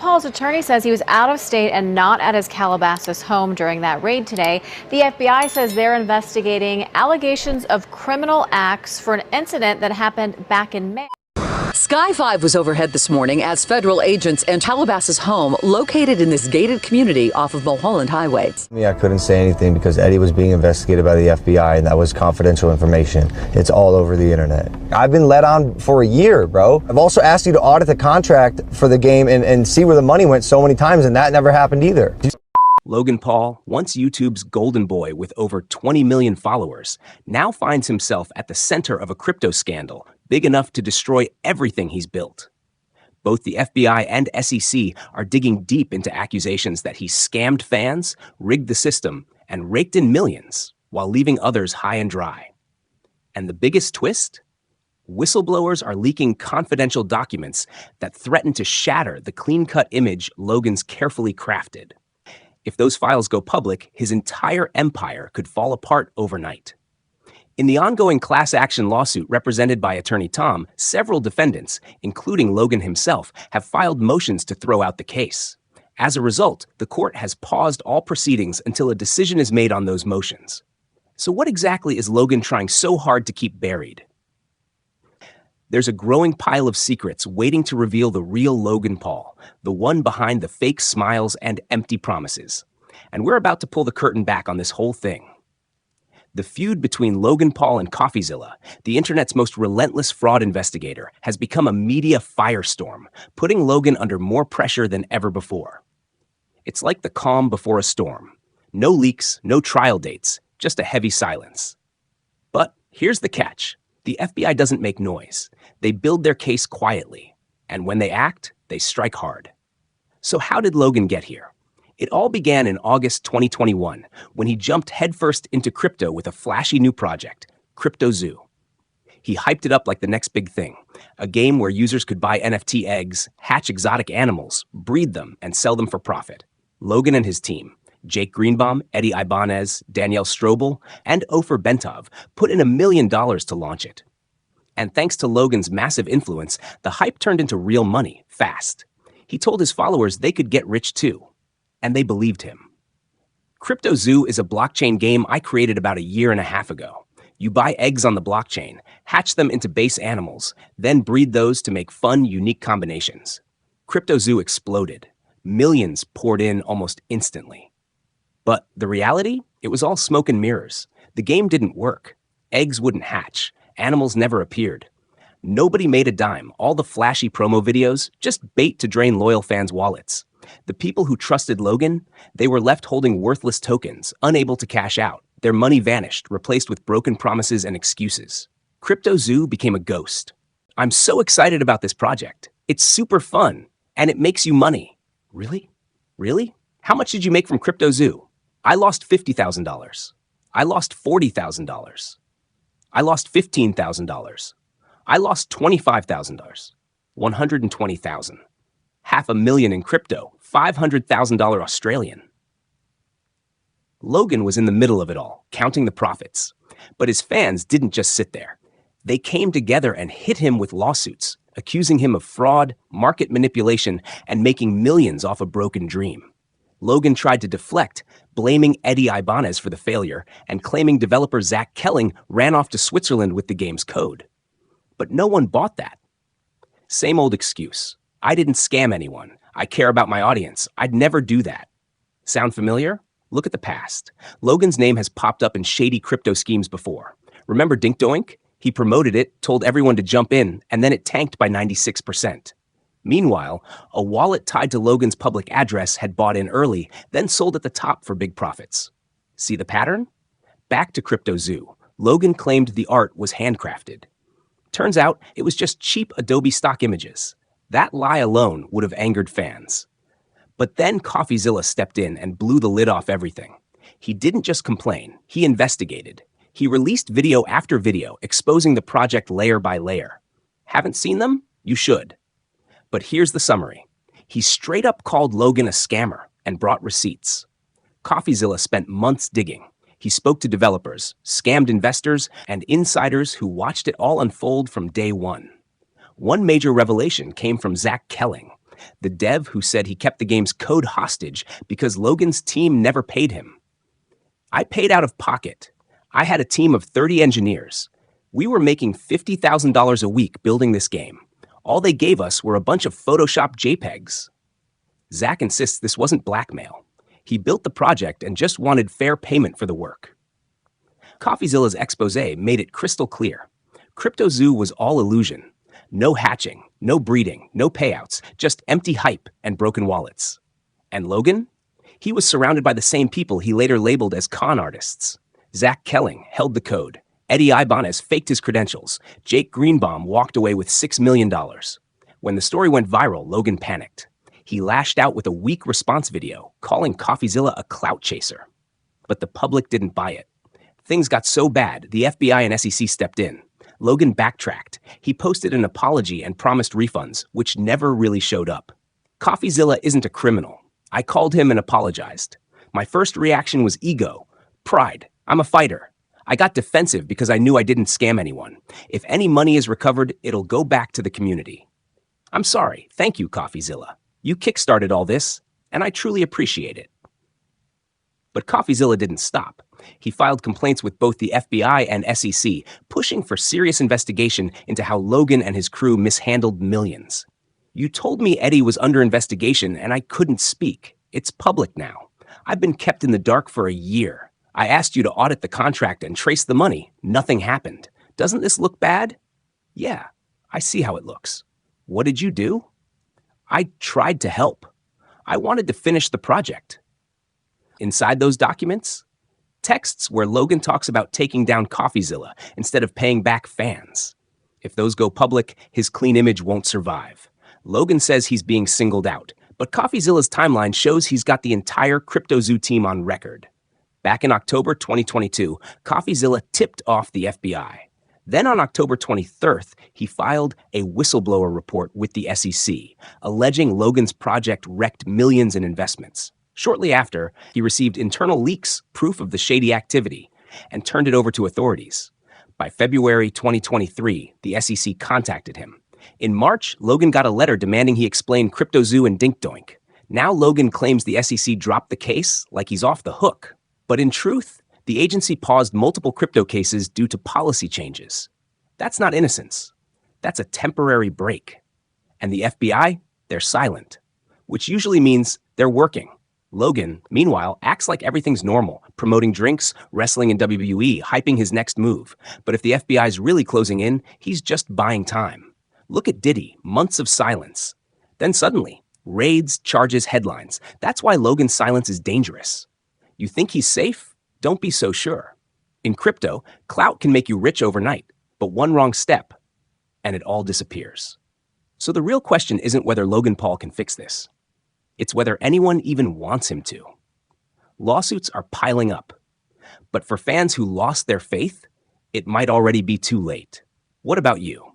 Paul's attorney says he was out of state and not at his Calabasas home during that raid today. The FBI says they're investigating allegations of criminal acts for an incident that happened back in May. Sky 5 was overhead this morning as federal agents enter Calabasas' home located in this gated community off of Mulholland Highway. I couldn't say anything because Eddie was being investigated by the FBI and that was confidential information. It's all over the internet. I've been let on for a year, bro. I've also asked you to audit the contract for the game and see where the money went so many times, and that never happened either. Logan Paul, once YouTube's golden boy with over 20 million followers, now finds himself at the center of a crypto scandal big enough to destroy everything he's built. Both the FBI and SEC are digging deep into accusations that he scammed fans, rigged the system, and raked in millions while leaving others high and dry. And the biggest twist? Whistleblowers are leaking confidential documents that threaten to shatter the clean-cut image Logan's carefully crafted. If those files go public, his entire empire could fall apart overnight. In the ongoing class action lawsuit represented by Attorney Tom, several defendants, including Logan himself, have filed motions to throw out the case. As a result, the court has paused all proceedings until a decision is made on those motions. So what exactly is Logan trying so hard to keep buried? There's a growing pile of secrets waiting to reveal the real Logan Paul, the one behind the fake smiles and empty promises. And we're about to pull the curtain back on this whole thing. The feud between Logan Paul and CryptoZoo, the internet's most relentless fraud investigator, has become a media firestorm, putting Logan under more pressure than ever before. It's like the calm before a storm. No leaks, no trial dates, just a heavy silence. But here's the catch. The FBI doesn't make noise. They build their case quietly. And when they act, they strike hard. So how did Logan get here? It all began in August 2021, when he jumped headfirst into crypto with a flashy new project, CryptoZoo. He hyped it up like the next big thing, a game where users could buy NFT eggs, hatch exotic animals, breed them, and sell them for profit. Logan and his team, Jake Greenbaum, Eddie Ibanez, Danielle Strobel, and Ofer Bentov, put in $1 million to launch it. And thanks to Logan's massive influence, the hype turned into real money, fast. He told his followers they could get rich too. And they believed him. CryptoZoo is a blockchain game I created about a year and a half ago. You buy eggs on the blockchain, hatch them into base animals, then breed those to make fun, unique combinations. CryptoZoo exploded. Millions poured in almost instantly. But the reality? It was all smoke and mirrors. The game didn't work. Eggs wouldn't hatch. Animals never appeared. Nobody made a dime. All the flashy promo videos, just bait to drain loyal fans' wallets. The people who trusted Logan, they were left holding worthless tokens, unable to cash out. Their money vanished, replaced with broken promises and excuses. CryptoZoo became a ghost. I'm so excited about this project. It's super fun, and it makes you money. Really? Really? How much did you make from CryptoZoo? I lost $50,000. I lost $40,000. I lost $15,000. I lost $25,000. $120,000. $500,000 in crypto, $500,000 Australian. Logan was in the middle of it all, counting the profits. But his fans didn't just sit there. They came together and hit him with lawsuits, accusing him of fraud, market manipulation, and making millions off a broken dream. Logan tried to deflect, blaming Eddie Ibanez for the failure and claiming developer Zach Kelling ran off to Switzerland with the game's code. But no one bought that. Same old excuse. I didn't scam anyone. I care about my audience. I'd never do that. Sound familiar? Look at the past. Logan's name has popped up in shady crypto schemes before. Remember Dink Doink? He promoted it, told everyone to jump in, and then it tanked by 96%. Meanwhile, a wallet tied to Logan's public address had bought in early, then sold at the top for big profits. See the pattern? Back to CryptoZoo. Logan claimed the art was handcrafted. Turns out it was just cheap Adobe stock images. That lie alone would have angered fans. But then CryptoZoo stepped in and blew the lid off everything. He didn't just complain, he investigated. He released video after video exposing the project layer by layer. Haven't seen them? You should. But here's the summary. He straight up called Logan a scammer and brought receipts. CryptoZoo spent months digging. He spoke to developers, scammed investors, and insiders who watched it all unfold from day one. One major revelation came from Zach Kelling. the dev who said he kept the game's code hostage because Logan's team never paid him. I paid out of pocket. I had a team of 30 engineers. We were making $50,000 a week building this game. All they gave us were a bunch of Photoshop JPEGs. Zach insists this wasn't blackmail. He built the project and just wanted fair payment for the work. CoffeeZilla's expose made it crystal clear. CryptoZoo was all illusion. No hatching, no breeding, no payouts, just empty hype and broken wallets. And Logan? He was surrounded by the same people he later labeled as con artists. Zach Kelling held the code. Eddie Ibanez faked his credentials. Jake Greenbaum walked away with $6 million. When the story went viral, Logan panicked. He lashed out with a weak response video, calling CoffeeZilla a clout chaser. But the public didn't buy it. Things got so bad, the FBI and SEC stepped in. Logan backtracked. He posted an apology and promised refunds, which never really showed up. CoffeeZilla isn't a criminal. I called him and apologized. My first reaction was ego, pride. I'm a fighter. I got defensive because I knew I didn't scam anyone. If any money is recovered, it'll go back to the community. I'm sorry. Thank you, CoffeeZilla. You kickstarted all this, and I truly appreciate it. But CoffeeZilla didn't stop. He filed complaints with both the FBI and SEC, pushing for serious investigation into how Logan and his crew mishandled millions. You told me Eddie was under investigation and I couldn't speak. It's public now. I've been kept in the dark for a year. I asked you to audit the contract and trace the money. Nothing happened. Doesn't this look bad? Yeah, I see how it looks. What did you do? I tried to help. I wanted to finish the project. Inside those documents, texts where Logan talks about taking down CoffeeZilla instead of paying back fans. If those go public, his clean image won't survive. Logan says he's being singled out, but CoffeeZilla's timeline shows he's got the entire CryptoZoo team on record. Back in October 2022, CoffeeZilla tipped off the FBI. Then on October 23rd, he filed a whistleblower report with the SEC, alleging Logan's project wrecked millions in investments. Shortly after, he received internal leaks, proof of the shady activity, and turned it over to authorities. By February 2023, the SEC contacted him. In March, Logan got a letter demanding he explain CryptoZoo and DinkDoink. Now Logan claims the SEC dropped the case like he's off the hook. But in truth, the agency paused multiple crypto cases due to policy changes. That's not innocence. That's a temporary break. And the FBI, they're silent, which usually means they're working. Logan, meanwhile, acts like everything's normal, promoting drinks, wrestling in WWE, hyping his next move. But if the FBI's really closing in, he's just buying time. Look at Diddy, months of silence. Then suddenly, raids, charges, headlines. That's why Logan's silence is dangerous. You think he's safe? Don't be so sure. In crypto, clout can make you rich overnight, but one wrong step, and it all disappears. So the real question isn't whether Logan Paul can fix this. It's whether anyone even wants him to. Lawsuits are piling up. But for fans who lost their faith, it might already be too late. What about you?